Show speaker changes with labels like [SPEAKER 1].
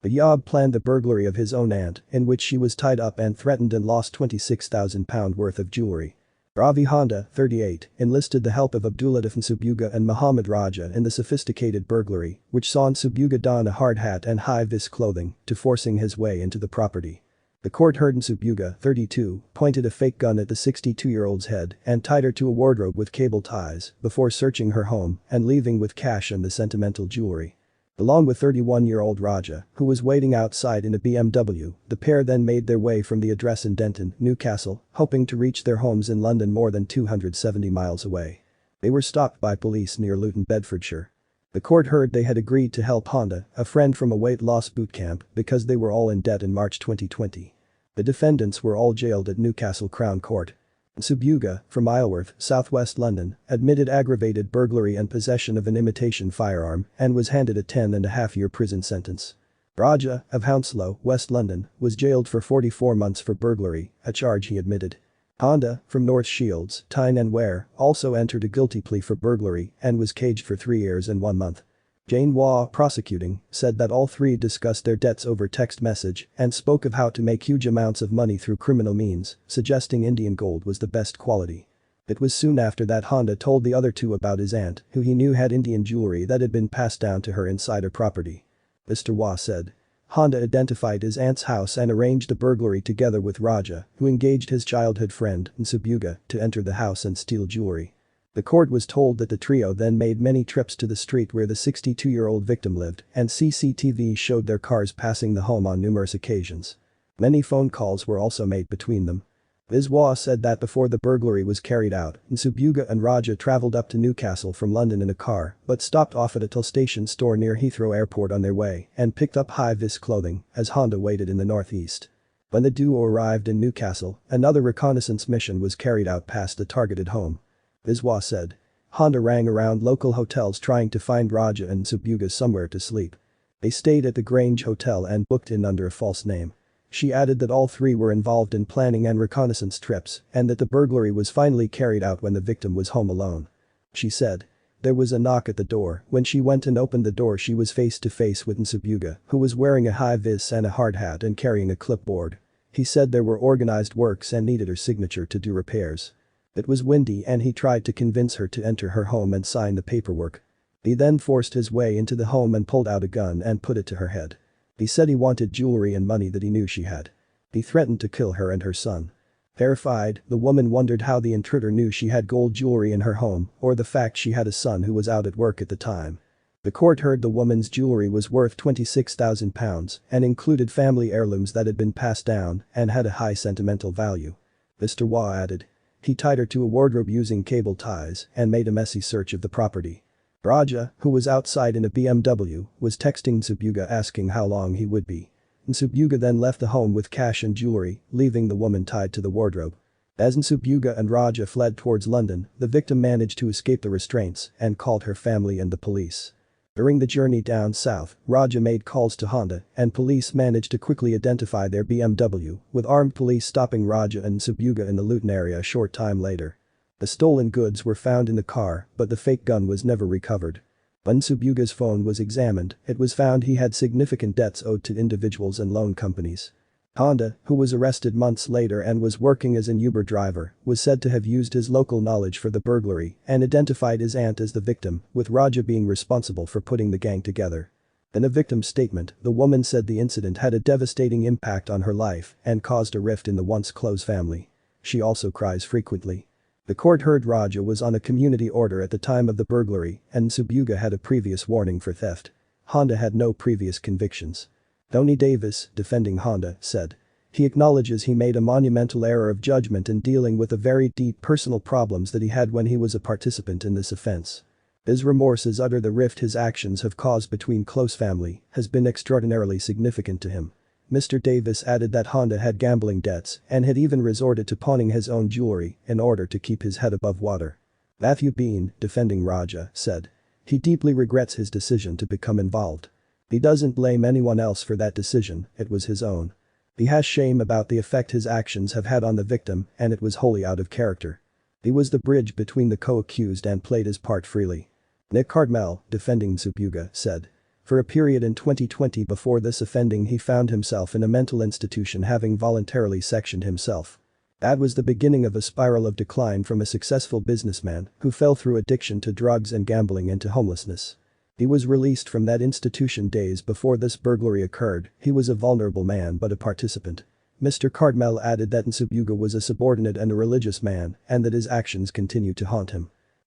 [SPEAKER 1] Ayub planned the burglary of his own aunt, in which she was tied up and threatened and lost £26,000 worth of jewellery. Ravi Handa, 38, enlisted the help of Abdulatif Nsubuga and Mohammed Raja in the sophisticated burglary, which saw Nsubuga don a hard hat and hi-vis clothing, to forcing his way into the property. The court heard Nsubuga, 32, pointed a fake gun at the 62-year-old's head and tied her to a wardrobe with cable ties before searching her home and leaving with cash and the sentimental jewellery. Along with 31-year-old Raja, who was waiting outside in a BMW, the pair then made their way from the address in Denton, Newcastle, hoping to reach their homes in London more than 270 miles away. They were stopped by police near Luton, Bedfordshire. The court heard they had agreed to help Handa, a friend from a weight loss boot camp, because they were all in debt in March 2020. The defendants were all jailed at Newcastle Crown Court. Nsubuga, from Isleworth, southwest London, admitted aggravated burglary and possession of an imitation firearm and was handed a 10.5-year prison sentence. Raja, of Hounslow, West London, was jailed for 44 months for burglary, a charge he admitted. Handa, from North Shields, Tyne and Wear, also entered a guilty plea for burglary and was caged for 3 years and 1 month. Jane Waugh, prosecuting, said that all three discussed their debts over text message and spoke of how to make huge amounts of money through criminal means, suggesting Indian gold was the best quality. It was soon after that Handa told the other two about his aunt, who he knew had Indian jewellery that had been passed down to her inside her property. Mr. Waugh said. Handa identified his aunt's house and arranged a burglary together with Raja, who engaged his childhood friend, Nsubuga, to enter the house and steal jewellery. The court was told that the trio then made many trips to the street where the 62-year-old victim lived, and CCTV showed their cars passing the home on numerous occasions. Many phone calls were also made between them. Ms. Waugh said that before the burglary was carried out, Nsubuga and Raja travelled up to Newcastle from London in a car but stopped off at a Telstation store near Heathrow Airport on their way and picked up hi-vis clothing as Handa waited in the northeast. When the duo arrived in Newcastle, another reconnaissance mission was carried out past the targeted home. Ms. Waugh said. Handa rang around local hotels trying to find Raja and Nsubuga somewhere to sleep. They stayed at the Grange Hotel and booked in under a false name. She added that all three were involved in planning and reconnaissance trips and that the burglary was finally carried out when the victim was home alone. She said. There was a knock at the door. When she went and opened the door she was face to face with Nsubuga, who was wearing a hi-vis and a hard hat and carrying a clipboard. He said there were organized works and needed her signature to do repairs. It was windy and he tried to convince her to enter her home and sign the paperwork. He then forced his way into the home and pulled out a gun and put it to her head. He said he wanted jewellery and money that he knew she had. He threatened to kill her and her son. Terrified, the woman wondered how the intruder knew she had gold jewellery in her home or the fact she had a son who was out at work at the time. The court heard the woman's jewellery was worth £26,000 and included family heirlooms that had been passed down and had a high sentimental value. Mr. Waugh added. He tied her to a wardrobe using cable ties and made a messy search of the property. Raja, who was outside in a BMW, was texting Nsubuga asking how long he would be. Nsubuga then left the home with cash and jewellery, leaving the woman tied to the wardrobe. As Nsubuga and Raja fled towards London, the victim managed to escape the restraints and called her family and the police. During the journey down south, Raja made calls to Handa and police managed to quickly identify their BMW, with armed police stopping Raja and Nsubuga in the Luton area a short time later. The stolen goods were found in the car but the fake gun was never recovered. When Nsubuga's phone was examined, it was found he had significant debts owed to individuals and loan companies. Handa, who was arrested months later and was working as an Uber driver, was said to have used his local knowledge for the burglary and identified his aunt as the victim, with Raja being responsible for putting the gang together. In a victim's statement, the woman said the incident had a devastating impact on her life and caused a rift in the once close family. She also cries frequently. The court heard Raja was on a community order at the time of the burglary and Nsubuga had a previous warning for theft. Handa had no previous convictions. Tony Davis, defending Handa, said. He acknowledges he made a monumental error of judgment in dealing with the very deep personal problems that he had when he was a participant in this offense. His remorse is utter. The rift his actions have caused between close family has been extraordinarily significant to him. Mr. Davis added that Handa had gambling debts and had even resorted to pawning his own jewellery in order to keep his head above water. Matthew Bean, defending Raja, said. He deeply regrets his decision to become involved. He doesn't blame anyone else for that decision, it was his own. He has shame about the effect his actions have had on the victim and it was wholly out of character. He was the bridge between the co-accused and played his part freely. Nick Cardmell, defending Nsubuga, said. For a period in 2020 before this offending he found himself in a mental institution having voluntarily sectioned himself. That was the beginning of a spiral of decline from a successful businessman who fell through addiction to drugs and gambling into homelessness. He was released from that institution days before this burglary occurred. He was a vulnerable man but a participant. Mr. Cardmell added that Nsubuga was a subordinate and a religious man and that his actions continue to haunt him.